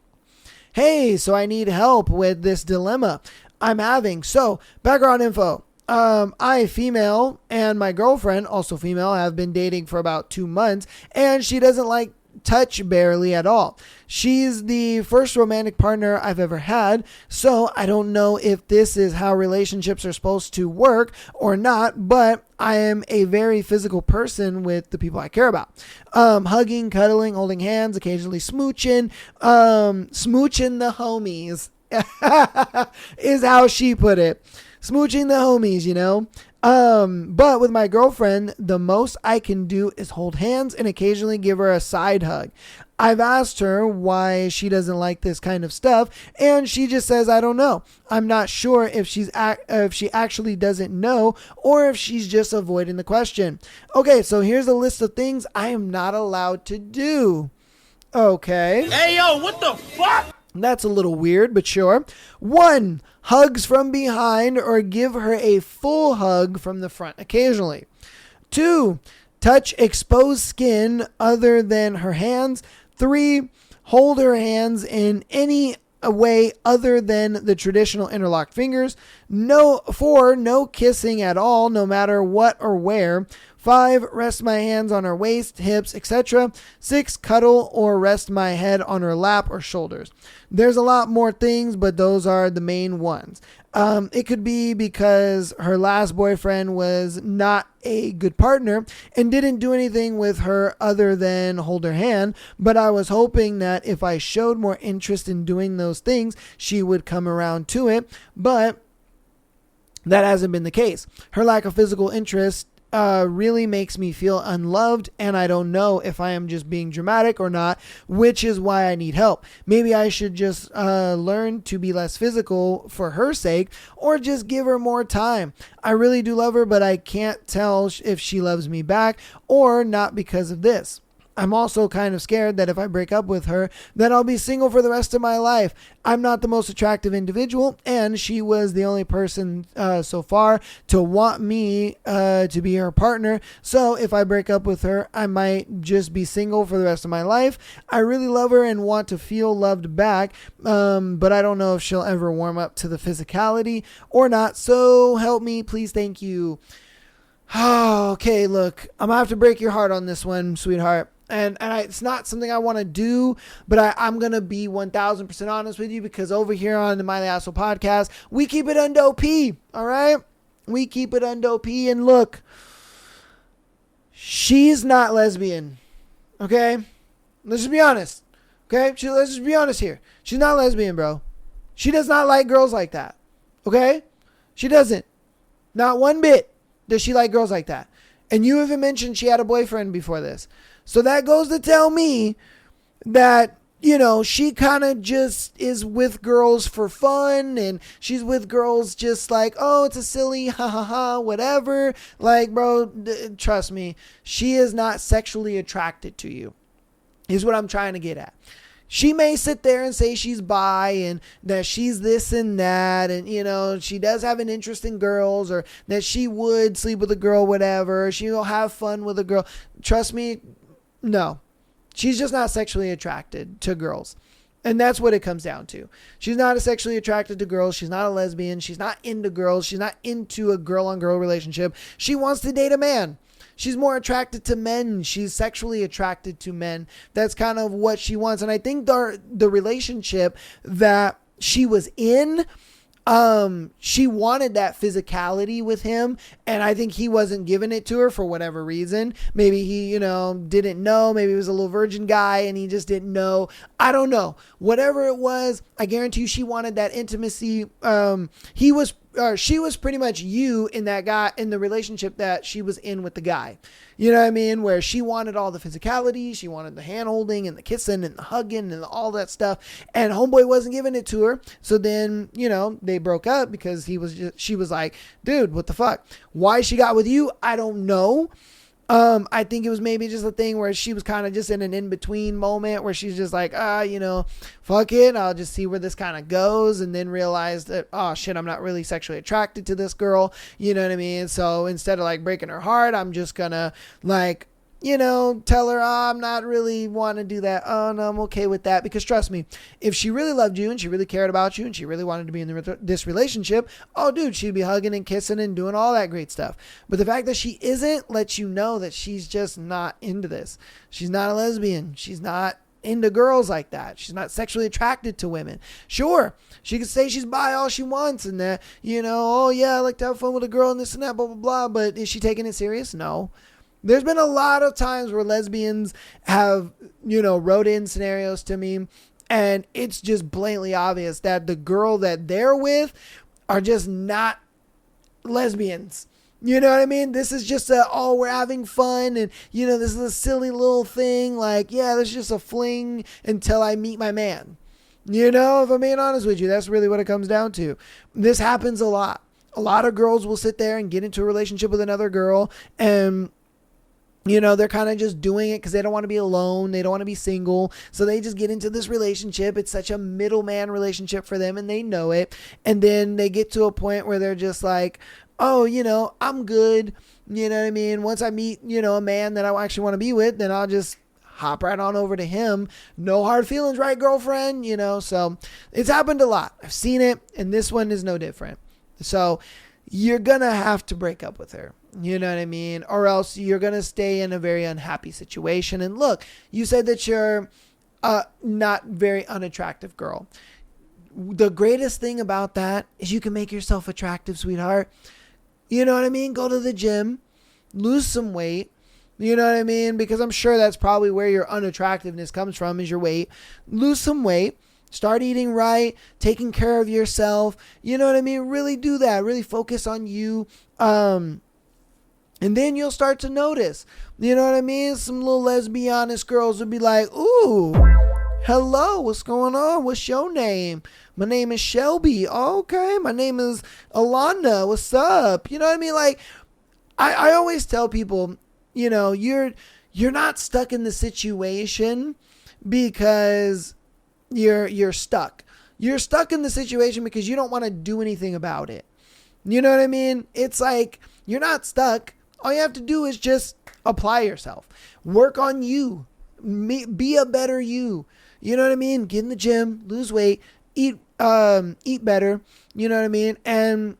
Hey, so I need help with this dilemma I'm having. So, background info. I, female, and my girlfriend, also female, have been dating for about 2 months, and she doesn't like touch barely at all. She's the first romantic partner I've ever had, so I don't know if this is how relationships are supposed to work or not, but I am a very physical person with the people I care about. Hugging, cuddling, holding hands, occasionally smooching, smooching the homies is how she put it. Smooching the homies, you know. But with my girlfriend, the most I can do is hold hands and occasionally give her a side hug. I've asked her why she doesn't like this kind of stuff, and she just says, I don't know. I'm not sure if she actually doesn't know or if she's just avoiding the question. Okay, so here's a list of things I am not allowed to do. Okay. Hey, yo, what the fuck? That's a little weird, but sure. 1, hugs from behind or give her a full hug from the front occasionally. 2, touch exposed skin other than her hands. 3, hold her hands in any way other than the traditional interlocked fingers. 4, no kissing at all, no matter what or where. 5, rest my hands on her waist, hips, etc. 6, cuddle or rest my head on her lap or shoulders. There's a lot more things, but those are the main ones. It could be because her last boyfriend was not a good partner and didn't do anything with her other than hold her hand, but I was hoping that if I showed more interest in doing those things, she would come around to it, but that hasn't been the case. Her lack of physical interest really makes me feel unloved, and I don't know if I am just being dramatic or not, which is why I need help. Maybe I should just learn to be less physical for her sake, or just give her more time. I really do love her, but I can't tell if she loves me back or not because of this. I'm also kind of scared that if I break up with her, then I'll be single for the rest of my life. I'm not the most attractive individual, and she was the only person so far to want me to be her partner. So if I break up with her, I might just be single for the rest of my life. I really love her and want to feel loved back, but I don't know if she'll ever warm up to the physicality or not. So help me, please. Thank you. Okay, look, I'm gonna have to break your heart on this one, sweetheart. And it's not something I want to do, but I'm going to be 1,000% honest with you, because over here on the Miley Asshole podcast, we keep it undo-P, all right? We keep it undo-P, and look, she's not lesbian, okay? Let's just be honest, okay? Let's just be honest here. She's not lesbian, bro. She does not like girls like that, okay? She doesn't. Not one bit does she like girls like that. And you even mentioned she had a boyfriend before this. So that goes to tell me that, you know, she kind of just is with girls for fun, and she's with girls just like, oh, it's a silly, ha ha ha, whatever. Like, bro, trust me, she is not sexually attracted to you, is what I'm trying to get at. She may sit there and say she's bi and that she's this and that, and she does have an interest in girls, or that she would sleep with a girl, whatever. She'll have fun with a girl. Trust me, no. She's just not sexually attracted to girls. And that's what it comes down to. She's not sexually attracted to girls. She's not a lesbian. She's not into girls. She's not into a girl-on-girl relationship. She wants to date a man. She's more attracted to men. She's sexually attracted to men. That's kind of what she wants. And I think the relationship that she was in, she wanted that physicality with him, and I think he wasn't giving it to her for whatever reason. Maybe he, didn't know. Maybe he was a little virgin guy and he just didn't know. I don't know. Whatever it was, I guarantee you she wanted that intimacy. She was pretty much you in that guy, in the relationship that she was in with the guy. You know what I mean? Where she wanted all the physicality, she wanted the hand holding and the kissing and the hugging and all that stuff. And homeboy wasn't giving it to her. So then, they broke up because she was like, dude, what the fuck? Why she got with you? I don't know. I think it was maybe just a thing where she was kind of just in an in-between moment where she's just like, fuck it. I'll just see where this kind of goes. And then realized that, oh shit, I'm not really sexually attracted to this girl. You know what I mean? So instead of like breaking her heart, I'm just gonna tell her, oh, I'm not really want to do that. Oh no, I'm okay with that. Because trust me, if she really loved you and she really cared about you and she really wanted to be in this relationship, oh dude, she'd be hugging and kissing and doing all that great stuff. But the fact that she isn't lets you know that she's just not into this. She's not a lesbian. She's not into girls like that. She's not sexually attracted to women. Sure, she could say she's bi all she wants and that, oh yeah, I like to have fun with a girl and this and that, blah, blah, blah. But is she taking it serious? No. There's been a lot of times where lesbians have, wrote in scenarios to me, and it's just blatantly obvious that the girl that they're with are just not lesbians. You know what I mean? This is just we're having fun, and, this is a silly little thing. Like, yeah, this is just a fling until I meet my man. If I'm being honest with you, that's really what it comes down to. This happens a lot. A lot of girls will sit there and get into a relationship with another girl, and they're kind of just doing it because they don't want to be alone. They don't want to be single. So they just get into this relationship. It's such a middleman relationship for them, and they know it. And then they get to a point where they're just like, oh, I'm good. You know what I mean? Once I meet, a man that I actually want to be with, then I'll just hop right on over to him. No hard feelings, right, girlfriend? So it's happened a lot. I've seen it, and this one is no different. So you're going to have to break up with her. You know what I mean? Or else you're going to stay in a very unhappy situation. And look, you said that you're not very unattractive girl. The greatest thing about that is you can make yourself attractive, sweetheart. You know what I mean? Go to the gym, lose some weight. You know what I mean? Because I'm sure that's probably where your unattractiveness comes from, is your weight. Lose some weight. Start eating right, taking care of yourself. You know what I mean? Really do that. Really focus on you. And then you'll start to notice, you know what I mean? Some little lesbianist girls would be like, ooh, hello, what's going on? What's your name? My name is Shelby. Okay, my name is Alana. What's up? You know what I mean? Like, I always tell people, you're not stuck in the situation because you're stuck. You're stuck in the situation because you don't want to do anything about it. You know what I mean? It's like, you're not stuck. All you have to do is just apply yourself. Work on you. Be a better you. You know what I mean? Get in the gym, lose weight, eat better. You know what I mean? And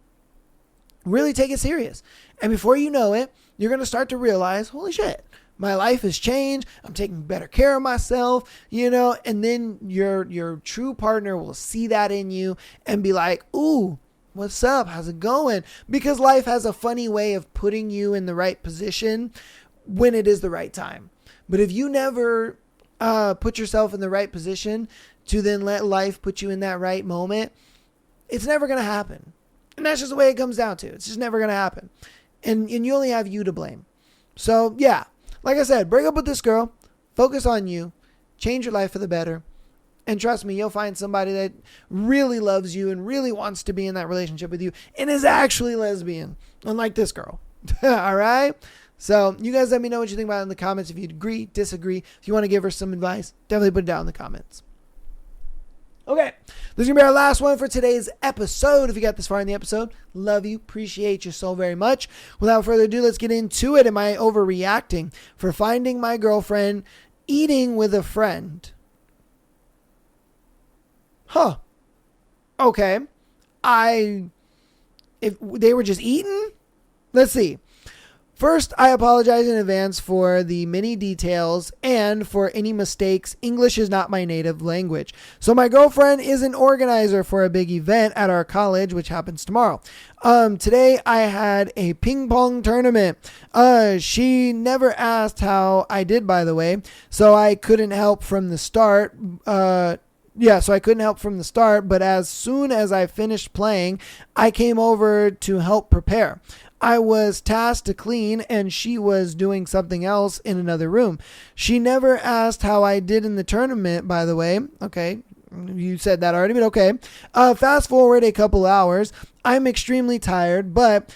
really take it serious. And before you know it, you're going to start to realize, holy shit, my life has changed. I'm taking better care of myself, and then your true partner will see that in you and be like, ooh, what's up? How's it going? Because life has a funny way of putting you in the right position when it is the right time. But if you never put yourself in the right position to then let life put you in that right moment, it's never going to happen. And that's just the way it comes down to. It's just never going to happen. And you only have you to blame. So yeah, like I said, break up with this girl, focus on you, change your life for the better. And trust me, you'll find somebody that really loves you and really wants to be in that relationship with you and is actually lesbian, unlike this girl. All right? So you guys let me know what you think about it in the comments. If you agree, disagree, if you want to give her some advice, definitely put it down in the comments. Okay, this is going to be our last one for today's episode. If you got this far in the episode, love you, appreciate you so very much. Without further ado, let's get into it. Am I overreacting for finding my girlfriend eating with a friend? Huh. Okay. If they were just eating? Let's see. First, I apologize in advance for the many details and for any mistakes. English is not my native language. So my girlfriend is an organizer for a big event at our college, which happens tomorrow. Today I had a ping pong tournament. She never asked how I did, by the way, so I couldn't help from the start. But as soon as I finished playing, I came over to help prepare. I was tasked to clean and she was doing something else in another room. She never asked how I did in the tournament, by the way. Okay, you said that already, but okay. Fast forward a couple hours. I'm extremely tired, but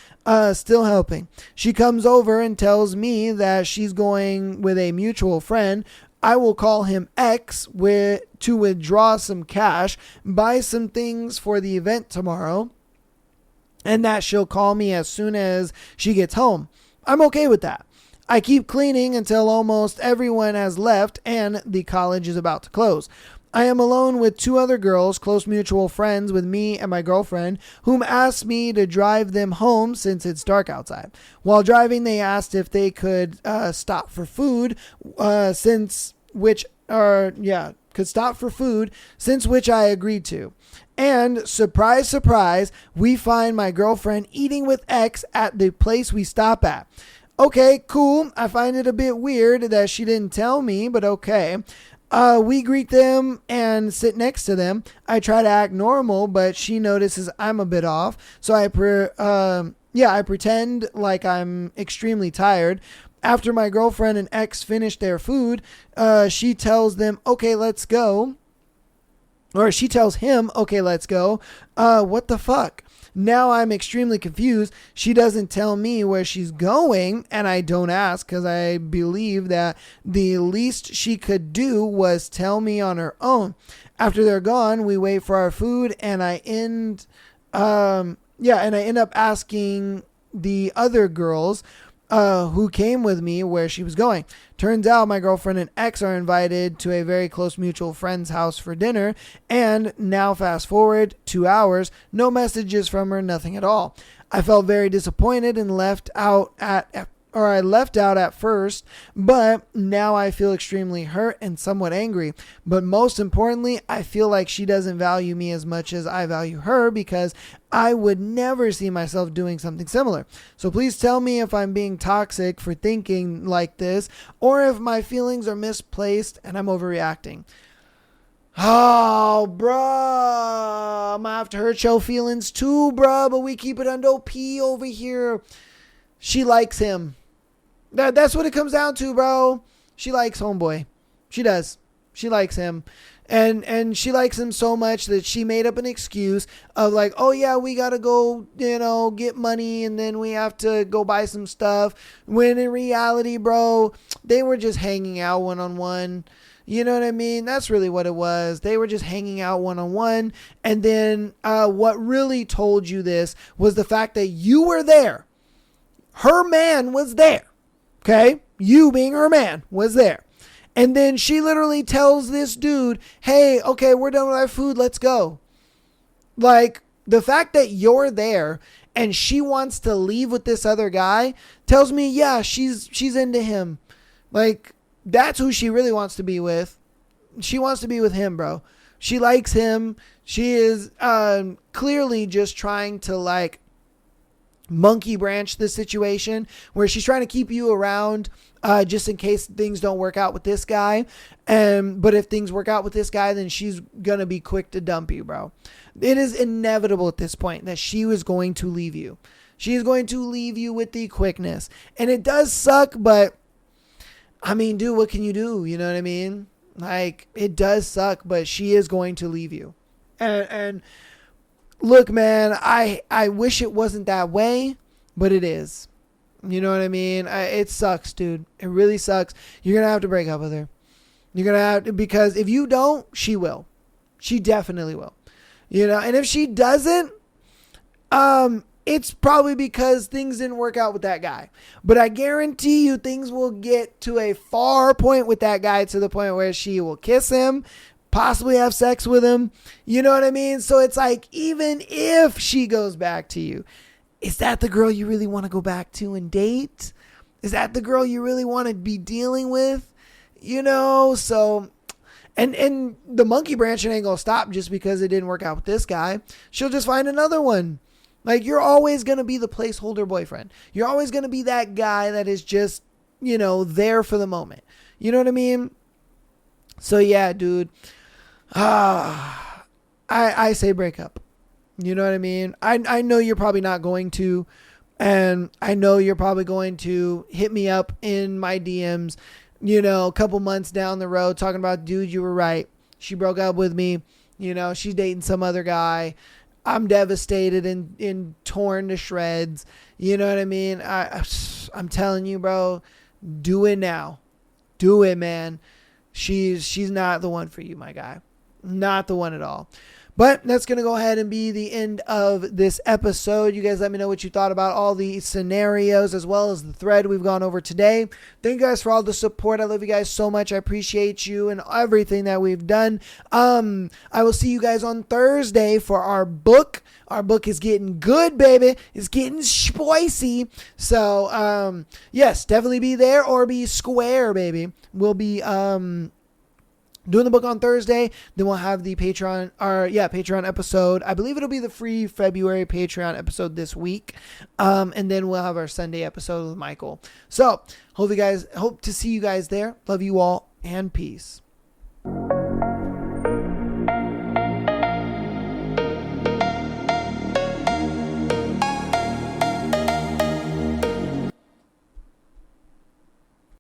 still helping. She comes over and tells me that she's going with a mutual friend. I will call him X to withdraw some cash, buy some things for the event tomorrow, and that she'll call me as soon as she gets home. I'm okay with that. I keep cleaning until almost everyone has left and the college is about to close. I am alone with two other girls, close mutual friends with me and my girlfriend, whom asked me to drive them home since it's dark outside. While driving, they asked if they could stop for food, since which I agreed to. And surprise, surprise, we find my girlfriend eating with X at the place we stop at. Okay, cool. I find it a bit weird that she didn't tell me, but okay. We greet them and sit next to them. I try to act normal, but she notices I'm a bit off. So I pretend like I'm extremely tired. After my girlfriend and X finish their food, she tells them, okay, let's go. Or she tells him, okay, let's go. What the fuck? Now I'm extremely confused. She doesn't tell me where she's going, and I don't ask because I believe that the least she could do was tell me on her own. After they're gone, we wait for our food, and I end up asking the other girls who came with me where she was going. Turns out my girlfriend and X are invited to a very close mutual friend's house for dinner, and now fast forward 2 hours, no messages from her, nothing at all. I felt very disappointed and I left out at first, but now I feel extremely hurt and somewhat angry. But most importantly, I feel like she doesn't value me as much as I value her, because I would never see myself doing something similar. So please tell me if I'm being toxic for thinking like this, or if my feelings are misplaced and I'm overreacting. Oh, bruh. I'm gonna have to hurt your feelings too, bruh, but we keep it under P over here. She likes him. That's what it comes down to, bro. She likes homeboy. She does. She likes him. And she likes him so much that she made up an excuse of like, oh yeah, we gotta go, get money, and then we have to go buy some stuff. When in reality, bro, they were just hanging out one-on-one. You know what I mean? That's really what it was. They were just hanging out one-on-one. And then what really told you this was the fact that you were there. Her man was there. Okay? You being her man was there. And then she literally tells this dude, hey, okay, we're done with our food. Let's go. Like, the fact that you're there and she wants to leave with this other guy tells me, yeah, she's into him. Like, that's who she really wants to be with. She wants to be with him, bro. She likes him. She is clearly just trying to, like, monkey branch the situation where she's trying to keep you around just in case things don't work out with this guy. But if things work out with this guy, then she's going to be quick to dump you, bro. It is inevitable at this point that she was going to leave you. She is going to leave you with the quickness. And it does suck, but I mean, dude, what can you do? You know what I mean? Like, it does suck, but she is going to leave you. And look, man, I wish it wasn't that way, but it is. You know what I mean? It sucks, dude. It really sucks. You're going to have to break up with her. You're going to have to, because if you don't, she will. She definitely will. And if she doesn't, it's probably because things didn't work out with that guy. But I guarantee you things will get to a far point with that guy, to the point where she will kiss him, possibly have sex with him. You know what I mean? So it's like, even if she goes back to you, is that the girl you really want to go back to and date? Is that the girl you really want to be dealing with? So, and the monkey branching ain't gonna stop just because it didn't work out with this guy. She'll just find another one. Like, you're always going to be the placeholder boyfriend. You're always going to be that guy that is just, there for the moment. You know what I mean? So, yeah, dude. I say break up. You know what I mean? I know you're probably not going to. And I know you're probably going to hit me up in my DMs, a couple months down the road talking about, dude, you were right. She broke up with me. She's dating some other guy. I'm devastated and torn to shreds. You know what I mean? I'm telling you, bro, do it now. Do it, man. She's not the one for you, my guy. Not the one at all. But that's going to go ahead and be the end of this episode. You guys let me know what you thought about all the scenarios as well as the thread we've gone over today. Thank you guys for all the support. I love you guys so much. I appreciate you and everything that we've done. I will see you guys on Thursday for our book. Our book is getting good, baby. It's getting spicy. So, yes, definitely be there or be square, baby. We'll be, doing the book on Thursday. Then we'll have the Patreon episode. I believe it'll be the free February Patreon episode this week. And then we'll have our Sunday episode with Michael. So hope to see you guys there. Love you all and peace.